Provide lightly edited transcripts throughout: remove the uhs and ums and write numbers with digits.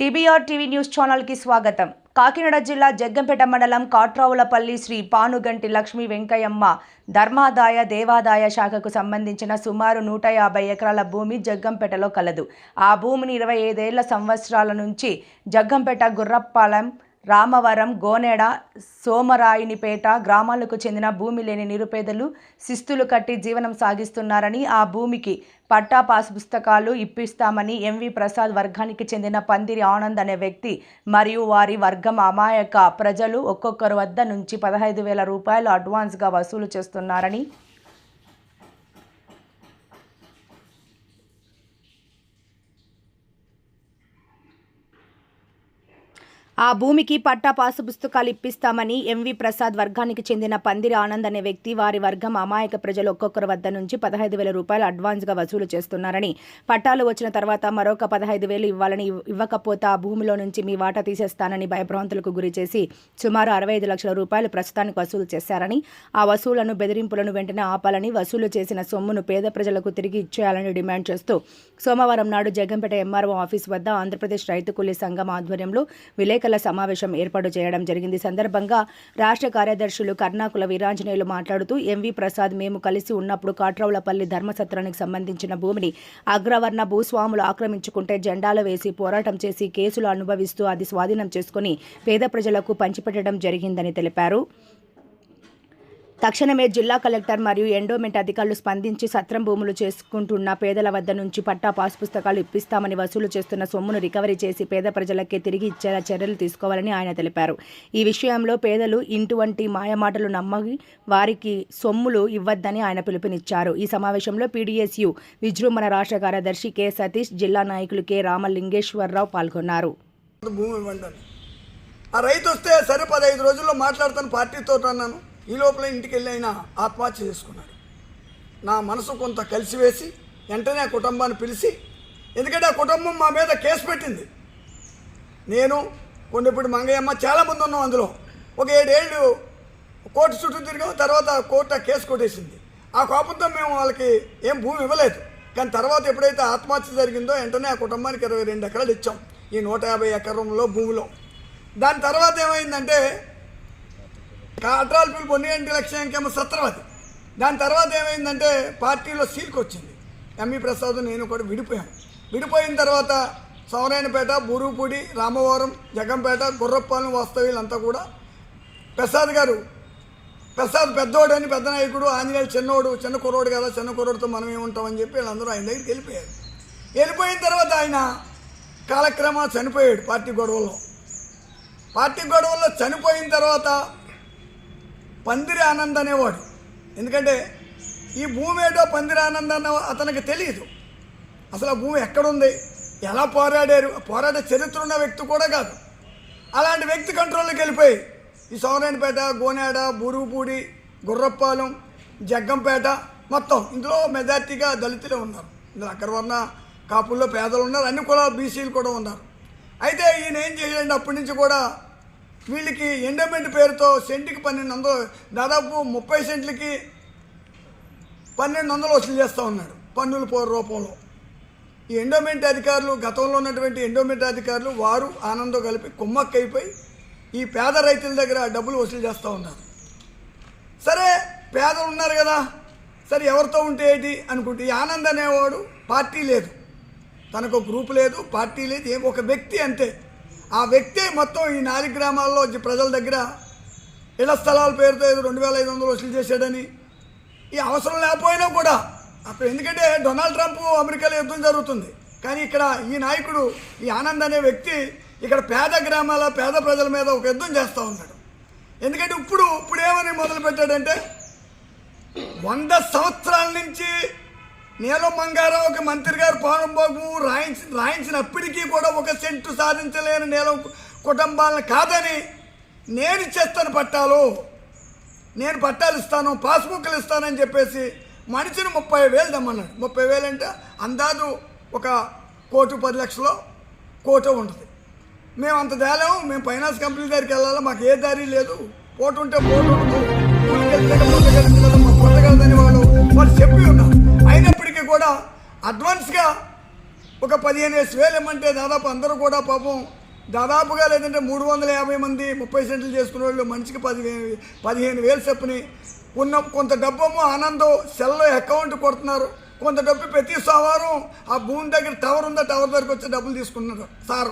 TBR TV news channel కి స్వాగతం. కాకినాడ జిల్లా జగ్గంపేట మండలం కాట్రావులపల్లి శ్రీ పానుగంటి లక్ష్మీ వెంకయ్యమ్మ ధర్మాదాయ దేవాదాయ శాఖకు సంబంధించిన సుమారు 150 ఎకరాల భూమి జగ్గంపేటలో కలదు. ఆ భూమిని 25 సంవత్సరాల నుంచి జగ్గంపేట, గుర్రపాలెం, రామవరం, గోనెడ, సోమరాయునిపేట గ్రామాలకు చెందిన భూమి లేని నిరుపేదలు శిస్తులు కట్టి జీవనం సాగిస్తున్నారని, ఆ భూమికి పట్టా పాస్ పుస్తకాలు ఇప్పిస్తామని ఎంవి ప్రసాద్ వర్గానికి చెందిన పందిరి ఆనంద్ అనే వ్యక్తి మరియు వారి వర్గం అమాయక ప్రజలు ఒక్కొక్కరి వద్ద నుంచి 15,000 రూపాయలు అడ్వాన్స్గా వసూలు చేస్తున్నారని, ఆ భూమికి పట్టా పాసు పుస్తకాలు ఇప్పిస్తామని ఎంవి ప్రసాద్ వర్గానికి చెందిన పందిరి ఆనంద్ అనే వ్యక్తి వారి వర్గం అమాయక ప్రజలు ఒక్కొక్కరి వద్ద నుంచి 15,000 రూపాయలు అడ్వాన్స్గా వసూలు చేస్తున్నారని, పట్టాలు వచ్చిన తర్వాత మరొక 15,000 ఇవ్వాలని, ఇవ్వకపోతే ఆ భూమిలో నుంచి మీ వాటా తీసేస్తానని భయభ్రాంతులకు గురి చేసి సుమారు 65 లక్షల రూపాయలు ప్రస్తుతానికి వసూలు చేశారని, ఆ వసూలను బెదిరింపులను వెంటనే ఆపాలని, వసూలు చేసిన సొమ్మును పేద ప్రజలకు తిరిగి ఇచ్చేయాలని డిమాండ్ చేస్తూ సోమవారం నాడు జగ్గంపేట ఎంఆర్ఓ ఆఫీస్ వద్ద ఆంధ్రప్రదేశ్ రైతు కూలీ సంఘం ఆధ్వర్యంలో విలేకరుల సమావేశం ఏర్పాటు చేయడం జరిగింది. సందర్భంగా రాష్ట్ర కార్యదర్శులు కర్ణాకుల వీరాంజనేయులు మాట్లాడుతూ, ఎంవి ప్రసాద్ మేము కలిసి ఉన్నప్పుడు కాట్రావులపల్లి ధర్మసత్రానికి సంబంధించిన భూమిని అగ్రవర్ణ భూస్వాములు ఆక్రమించుకుంటే జెండాలు వేసి పోరాటం చేసి కేసులు అనుభవిస్తూ అది స్వాధీనం చేసుకుని పేద ప్రజలకు పంచిపెట్టడం జరిగిందని తెలిపారు. తక్షణమే జిల్లా కలెక్టర్ మరియు ఎండోమెంట్ అధికారులు స్పందించి సత్రం భూములు చేసుకుంటున్న పేదల వద్ద నుంచి పట్టా పాస్ పుస్తకాలు ఇప్పిస్తామని, వసూలు చేస్తున్న సొమ్మును రికవరీ చేసి పేద ప్రజలకే తిరిగి ఇచ్చేలా చర్యలు తీసుకోవాలని ఆయన తెలిపారు. ఈ విషయంలో పేదలు ఇటువంటి మాయమాటలు నమ్మగి వారికి సొమ్ములు ఇవ్వద్దని ఆయన పిలుపునిచ్చారు. ఈ సమావేశంలో పీడీఎస్యు విజృంభణ రాష్ట్ర కార్యదర్శి కె సతీష్, జిల్లా నాయకులు కె రామలింగేశ్వరరావు పాల్గొన్నారు. రైతు వస్తే సరే 15 రోజుల్లో మాట్లాడతాను పార్టీతో అన్నాను. ఈ లోపల ఇంటికి వెళ్ళి ఆయన ఆత్మహత్య చేసుకున్నాడు. నా మనసు కొంత కలిసివేసి వెంటనే ఆ కుటుంబాన్ని పిలిచి, ఎందుకంటే ఆ కుటుంబం మా మీద కేసు పెట్టింది. నేను కొండపూడి మంగయ్యమ్మ చాలామంది ఉన్నాం. అందులో ఒక 7 ఏళ్ళు కోర్టు చుట్టూ తిరిగాం. తర్వాత కోర్టు ఆ కేసు కొట్టేసింది. ఆ కోపంతో మేము వాళ్ళకి ఏం భూమి ఇవ్వలేదు. కానీ తర్వాత ఎప్పుడైతే ఆత్మహత్య జరిగిందో వెంటనే ఆ కుటుంబానికి 22 ఎకరాలు ఇచ్చాం ఈ 150 ఎకరంలో భూమిలో. దాని తర్వాత ఏమైందంటే కాట్రావులపల్లి పొన్నిగంటి లక్ష్మీకేమో సత్రవతి. దాని తర్వాత ఏమైందంటే పార్టీలో సీల్కి వచ్చింది. ఎంవి ప్రసాద్ నేను కూడా విడిపోయిన తర్వాత సౌరాయనపేట, బూరుగుపూడి, రామవరం, జగ్గంపేట, గుర్రపాలెం వాస్తవ్యులంతా కూడా ప్రసాద్ పెద్దోడని పెద్ద నాయకుడు, ఆంజనేయులు చిన్న కుర్రోడు కదా, చిన్న కుర్రోడితో మనం ఏముంటామని చెప్పి వీళ్ళందరూ ఆయన దగ్గరికి వెళ్ళిపోయారు. వెళ్ళిపోయిన తర్వాత ఆయన కాలక్రమా చనిపోయాడు పార్టీ గొడవల్లో చనిపోయిన తర్వాత పందిరి ఆనంద్ అనేవాడు, ఎందుకంటే ఈ భూమి ఏదో పందిరి ఆనంద్ అన్న అతనికి తెలియదు. అసలు ఆ భూమి ఎక్కడుంది, ఎలా పోరాడే చరిత్ర ఉన్న వ్యక్తి కూడా కాదు. అలాంటి వ్యక్తి కంట్రోల్లోకి వెళ్ళిపోయి ఈ సౌరాయనపేట, గోనెడ, బూరుగుపూడి, గుర్రపాలెం, జగ్గంపేట మొత్తం ఇందులో మెజార్టీగా దళితులే ఉన్నారు. ఇందులో అగ్రవర్ణ కాపుల్లో పేదలు ఉన్నారు, అన్ని కులాలు బీసీలు కూడా ఉన్నారు. అయితే ఈయన ఏం చేయాలంటే అప్పటి నుంచి కూడా వీళ్ళకి ఎండోమెంట్ పేరుతో సెంటుకి 1,200, దాదాపు 30 సెంట్లకి 1,200 వసూలు చేస్తూ ఉన్నాడు పన్నుల రూపంలో. ఈ ఎండోమెంట్ అధికారులు, గతంలో ఉన్నటువంటి ఎండోమెంట్ అధికారులు వారు ఆనందం కలిపి కుమ్మక్కైపోయి ఈ పేద రైతుల దగ్గర డబ్బులు వసూలు చేస్తూ ఉన్నారు. సరే పేదలు ఉన్నారు కదా, సరే ఎవరితో ఉంటే ఏంటి అనుకుంటే ఈ ఆనంద్ అనేవాడు పార్టీ లేదు, తనకు గ్రూప్ లేదు, పార్టీ లేదు, ఒక వ్యక్తి అంతే. ఆ వ్యక్తి మొత్తం ఈ 4 గ్రామాల్లో ప్రజల దగ్గర ఇళ్ల స్థలాల పేరుతో ఏదో 2,500 వసూలు చేశాడని, ఈ అవసరం లేకపోయినా కూడా అప్పుడు, ఎందుకంటే డొనాల్డ్ ట్రంప్ అమెరికాలో యుద్ధం జరుగుతుంది, కానీ ఇక్కడ ఈ నాయకుడు ఈ ఆనంద్ అనే వ్యక్తి ఇక్కడ పేద గ్రామాల పేద ప్రజల మీద ఒక యుద్ధం చేస్తూ ఉన్నాడు. ఎందుకంటే ఇప్పుడు ఏమని మొదలు పెట్టాడంటే 100 సంవత్సరాల నుంచి నీలం మంగారావుకి మంత్రి గారు పానంబాబు రాయించినప్పటికీ కూడా 1 సెంటు సాధించలేని నీలం కుటుంబాలను కాదని, నేను చేస్తాను నేను పట్టాలు ఇస్తాను, పాస్బుక్లు ఇస్తానని చెప్పేసి మనిషిని 30,000 తెమ్మన్నాడు. 30,000 అంటే అందాజు ఒక 1,10,00,000 కోటి ఉంటుంది. మేము అంత తేలేము, మేము ఫైనాన్స్ కంపెనీ దగ్గరికి వెళ్ళాలి, మాకు ఏ దారి లేదు, పోటు ఉంటే పోటు పొట్టగలదని వాళ్ళు చెప్పి ఉన్నారు. అయినప్పటికీ కూడా అడ్వాన్స్గా ఒక 15,000 ఇమ్మంటే దాదాపు అందరూ కూడా పాపం దాదాపుగా లేదంటే 350 మంది 30 సెంట్లు చేసుకునే వాళ్ళు మనిషికి 15,000 చొప్పుని కొంత డబ్బేమో ఆనందం సెల్లో అకౌంట్ కొడుతున్నారు, కొంత డబ్బు ప్రతి సోమవారం ఆ భూమి దగ్గర టవర్ ఉందా టవర్ దగ్గరకు వచ్చి డబ్బులు తీసుకున్నారు సార్.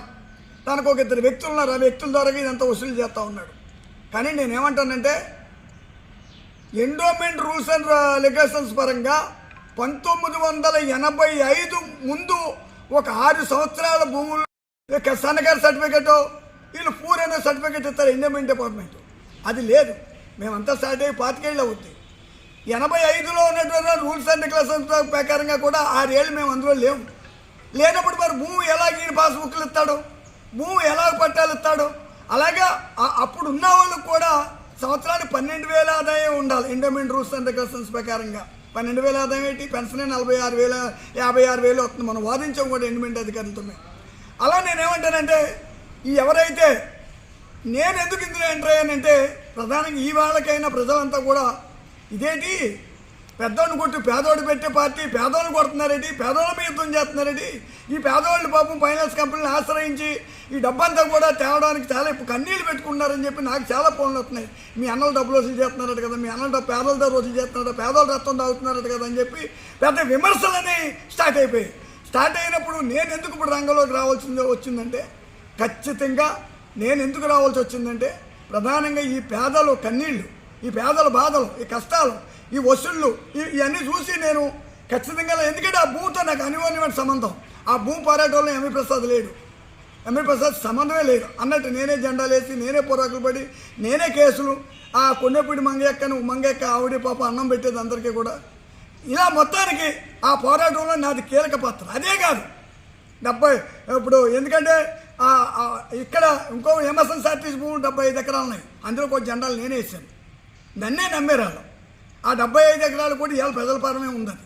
తనకు ఒక 2 వ్యక్తులు ఉన్నారు, ఆ వ్యక్తుల ద్వారా ఇదంతా వసూలు చేస్తూ ఉన్నాడు. కానీ నేనేమంటానంటే ఎండోమెంట్ రూల్స్ అండ్ రెగ్యులేషన్స్ పరంగా 1985 ముందు ఒక 6 సంవత్సరాల భూములు సన్నగారి సర్టిఫికెట్ వీళ్ళు పూర్ అనే సర్టిఫికెట్ ఇస్తారు ఎండోమెంట్ డిపార్ట్మెంట్. అది లేదు. మేమంతా స్టార్ట్ అయ్యి 25 ఏళ్ళు అవుతాయి. 85లో ఉన్నటువంటి రూల్స్ అండ్ రెగ్యులేషన్స్ ప్రకారంగా కూడా 6 ఏళ్ళు మేము అందులో లేనప్పుడు మరి భూమి ఎలా ఈయన పాస్బుక్లు ఇస్తాడు, భూమి ఎలా పట్టాలు ఇస్తాడు? అలాగే అప్పుడు ఉన్న వాళ్ళకు కూడా సంవత్సరానికి 12,000 ఆదాయం ఉండాలి ఎండోమెంట్ రూల్స్ అండ్ రెగ్యులేషన్స్ ప్రకారంగా. 12,000 ఆదాయం ఏంటి? పెన్షన్ 46,000 56,000 వస్తుంది. మనం వాదించాం కూడా ఎండోమెంట్ అధికారులతో. అలా నేనేమంటానంటే ఎవరైతే నేను ఎందుకు ఇందులో ఎంటర్ అయ్యానంటే ప్రధానంగా ఈ వాళ్ళకైనా ప్రజలంతా కూడా ఇదేంటి పెద్దోడిని కొట్టి పేదోడు పెట్టే పార్టీ పేదోళ్ళు కొడుతున్నారేంటి, పేదోళ్ళ మీద యుద్ధం చేస్తున్నారేంటి, ఈ పేదవాళ్ళు పాపం ఫైనాన్స్ కంపెనీని ఆశ్రయించి ఈ డబ్బంతా కూడా తేవడానికి చాలా ఇప్పుడు కన్నీళ్ళు పెట్టుకున్నారని చెప్పి నాకు చాలా ఫోన్లు వస్తున్నాయి. మీ అన్నలు డబ్బులు వసూలు చేస్తున్నారట కదా, మీ అన్నలు పేదల దగ్గర వసూలు చేస్తున్నారట, పేదోళ్ళు రక్తం తాగుతున్నారట కదా అని చెప్పి పెద్ద విమర్శలని స్టార్ట్ అయిపోయాయి. స్టార్ట్ అయినప్పుడు నేను ఎందుకు ఇప్పుడు రంగంలోకి వచ్చిందంటే ఖచ్చితంగా నేను ఎందుకు రావాల్సి వచ్చిందంటే ప్రధానంగా ఈ పేదలు కన్నీళ్ళు, ఈ పేదల బాధలు, ఈ కష్టాలు, ఈ వసూళ్ళు ఇవన్నీ చూసి నేను ఖచ్చితంగా ఎందుకంటే ఆ భూమితో నాకు అనివార్యమైన సంబంధం. ఆ భూమి పోరాటంలో ఎంవి ప్రసాద్ లేడు, ఎంవి ప్రసాద్ సంబంధమే లేదు అన్నట్టు నేనే జెండాలు వేసి నేనే పోరాకులు పడి నేనే కేసులు ఆ కొండపూడి మంగెక్క ఆవిడ పాప అన్నం పెట్టేది అందరికీ కూడా. ఇలా మొత్తానికి ఆ పోరాటంలో నాది కీలక పాత్ర. అదే కాదు ఇప్పుడు ఎందుకంటే ఇక్కడ ఇంకో ఎంఎస్ఎన్ఆర్టీసీ భూమి 75 ఎకరాలు ఉన్నాయి, అందులో కొన్ని జెండాలు నేనే వేసాను. నన్నే నమ్మారు వాళ్ళు. ఆ 75 ఎకరాలు కూడా ఇవాళ ప్రజల పరమే ఉందని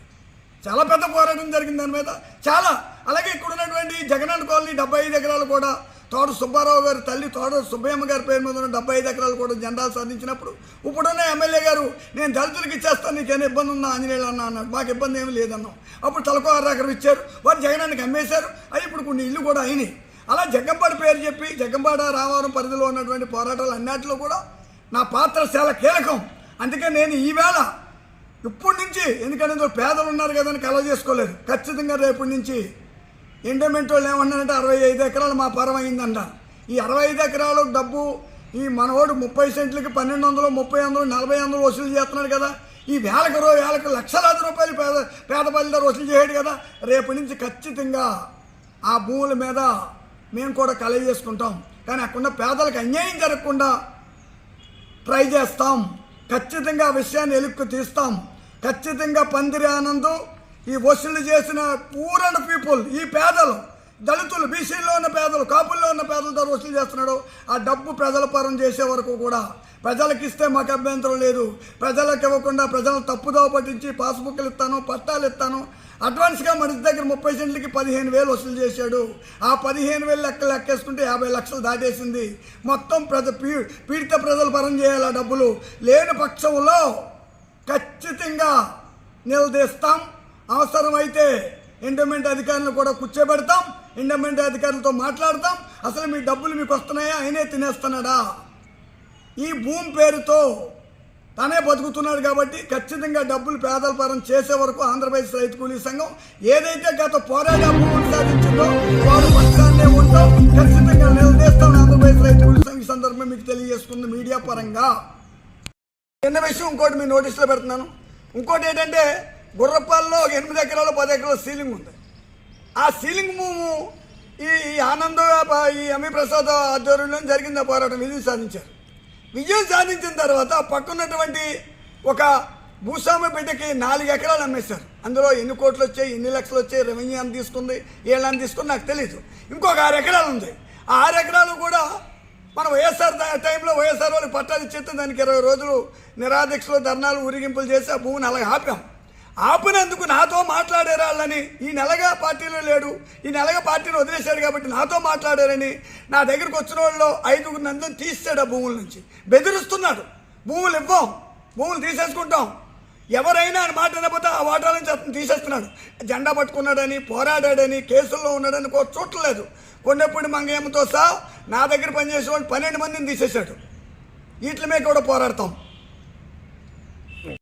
చాలా పెద్ద పోరాటం జరిగింది దాని మీద చాలా. అలాగే ఇక్కడ ఉన్నటువంటి జగనన్న కాలనీ 75 ఎకరాలు కూడా తోట సుబ్బారావు గారి తల్లి తోట సుబ్బయ్యమ్మ గారి పేరు మీద ఉన్న 75 ఎకరాలు కూడా జెండాలు సాధించినప్పుడు ఇప్పుడున్న ఎమ్మెల్యే గారు నేను దళితులకు ఇచ్చేస్తాను, నీకేమైనా ఇబ్బంది ఉందా ఆంజనేయులు అన్న అన్నాడు. మాకు ఇబ్బంది ఏమీ లేదన్నాం. అప్పుడు తలకు 6 ఎకరం ఇచ్చారు, వారు జగనానికి అమ్మేశారు. అవి ఇప్పుడు కొన్ని ఇల్లు కూడా అయినాయి. అలా జగ్గంపాడు పేరు చెప్పి జగ్గంపాడ రామవరం పరిధిలో ఉన్నటువంటి పోరాటాలు అన్నిటిలో కూడా నా పాత్ర చాలా కీలకం. అందుకే నేను ఈవేళ ఇప్పటి నుంచి ఎందుకంటే పేదలు ఉన్నారు కదని కలవ చేసుకోలేదు. ఖచ్చితంగా రేపటి నుంచి ఎండోమెంట్ వాళ్ళు ఏమన్నారంటే 65 ఎకరాలు మా పరం అయిందంట. ఈ 65 ఎకరాలు డబ్బు ఈ మనవాడు 30 సెంట్లకి 1,200 30 40 వసూలు చేస్తున్నాడు కదా. ఈ వేలకు లక్షలాది రూపాయలు పేద బలిదారు వసూలు చేయడు కదా. రేపటి నుంచి ఖచ్చితంగా ఆ భూముల మీద మేము కూడా కలవ చేసుకుంటాం. కానీ అక్కడ పేదలకు అన్యాయం జరగకుండా ట్రై చేస్తాం. ఖచ్చితంగా ఆ విషయాన్ని ఎలుక్కు తీస్తాం. ఖచ్చితంగా పందిరి ఆనందం ఈ వసూలు చేసిన పూర్ అండ్ పీపుల్ ఈ పేదలు దళితులు బీసీల్లో ఉన్న పేదలు కాపుల్లో ఉన్న పేదలతో వసూలు చేస్తున్నాడు. ఆ డబ్బు ప్రజల పరం చేసే వరకు కూడా ప్రజలకు ఇస్తే మాకు అభ్యంతరం లేదు. ప్రజలకు ఇవ్వకుండా ప్రజలను తప్పుదోవ పట్టించి పాస్బుక్లు ఇస్తాను పట్టాలు ఇస్తాను అడ్వాన్స్గా మనిషి దగ్గర 30 సెంట్లకి 15,000 వసూలు చేశాడు. ఆ 15,000 లెక్కేసుకుంటే 50 లక్షలు దాటేసింది. మొత్తం పీడిత ప్రజలు పరం చేయాలి. ఆ డబ్బులు లేని పక్షంలో ఖచ్చితంగా నిలదీస్తాం. అవసరమైతే ఎండోమెంట్ అధికారులను కూడా కూర్చోబెడతాం. ఎండోమెంట్ అధికారులతో మాట్లాడతాం. అసలు మీ డబ్బులు మీకు వస్తున్నాయా, ఆయనే తినేస్తున్నాడా, ఈ భూమి పేరుతో తనే బతుకుతున్నాడు కాబట్టి ఖచ్చితంగా డబ్బులు పేదల పరం చేసే వరకు ఆంధ్రప్రదేశ్ రైతు కూలీ సంఘం ఏదైతే గత పోరాట భూములు సాధించిందో వారు పక్షాన్నే ఉంటాం. ఖచ్చితంగా నిలదీస్తాం ఆంధ్రప్రదేశ్ రైతు కూలీ సంఘం. ఈ సందర్భంగా మీకు తెలియజేసుకుంది మీడియా పరంగా. చిన్న విషయం ఇంకోటి మీ నోటీసులో పెడుతున్నాను. ఇంకోటి ఏంటంటే గుర్రపాల్లో 8 ఎకరాలు 10 ఎకరాల సీలింగ్ ఉంది. ఆ సీలింగ్ భూము ఈ ఆనంద్ ఈ ఎంవి ప్రసాద్ ఆధ్వర్యంలో జరిగింది. ఆ పోరాటం విజయం సాధించారు. విజయం సాధించిన తర్వాత పక్కన్నటువంటి ఒక భూస్వామి బిడ్డకి 4 ఎకరాలు అమ్మేశారు. అందులో ఎన్ని కోట్లు వచ్చాయి, ఎన్ని లక్షలు వచ్చాయి, రెవెన్యూ అని తీసుకుంది, ఏళ్ళని తీసుకుంది నాకు తెలీదు. ఇంకొక 6 ఎకరాలు ఉంది. ఆ 6 ఎకరాలు కూడా మన వైఎస్ఆర్ టైంలో వైఎస్ఆర్ వాళ్ళకి పట్టాలు ఇచ్చేస్తే దానికి 20 రోజులు నిరాదీక్షలు ధర్నాలు ఊరిగింపులు చేసి ఆ భూమిని అలాగే ఆపాం. ఆపినందుకు నాతో మాట్లాడారు వాళ్ళని. ఈ నెలగా పార్టీలో లేడు, ఈ నెలగా పార్టీని వదిలేశాడు కాబట్టి నాతో మాట్లాడారని నా దగ్గరికి వచ్చిన వాళ్ళు 5 మందిని తీసాడు ఆ భూముల నుంచి. బెదిరిస్తున్నాడు, భూములు ఇవ్వం, భూములు తీసేసుకుంటాం. ఎవరైనా ఆయన మాట వినకపోతే ఆ ఓటాల నుంచి అతను తీసేస్తున్నాడు. జెండా పట్టుకున్నాడని, పోరాడాడని, కేసుల్లో ఉన్నాడని చూడలేదు. కొండపూడి మంగయ్యమ్మతో సహా నా దగ్గర పనిచేసే వాళ్ళు 12 మందిని తీసేశాడు. వీటి మీద కూడా పోరాడతాం.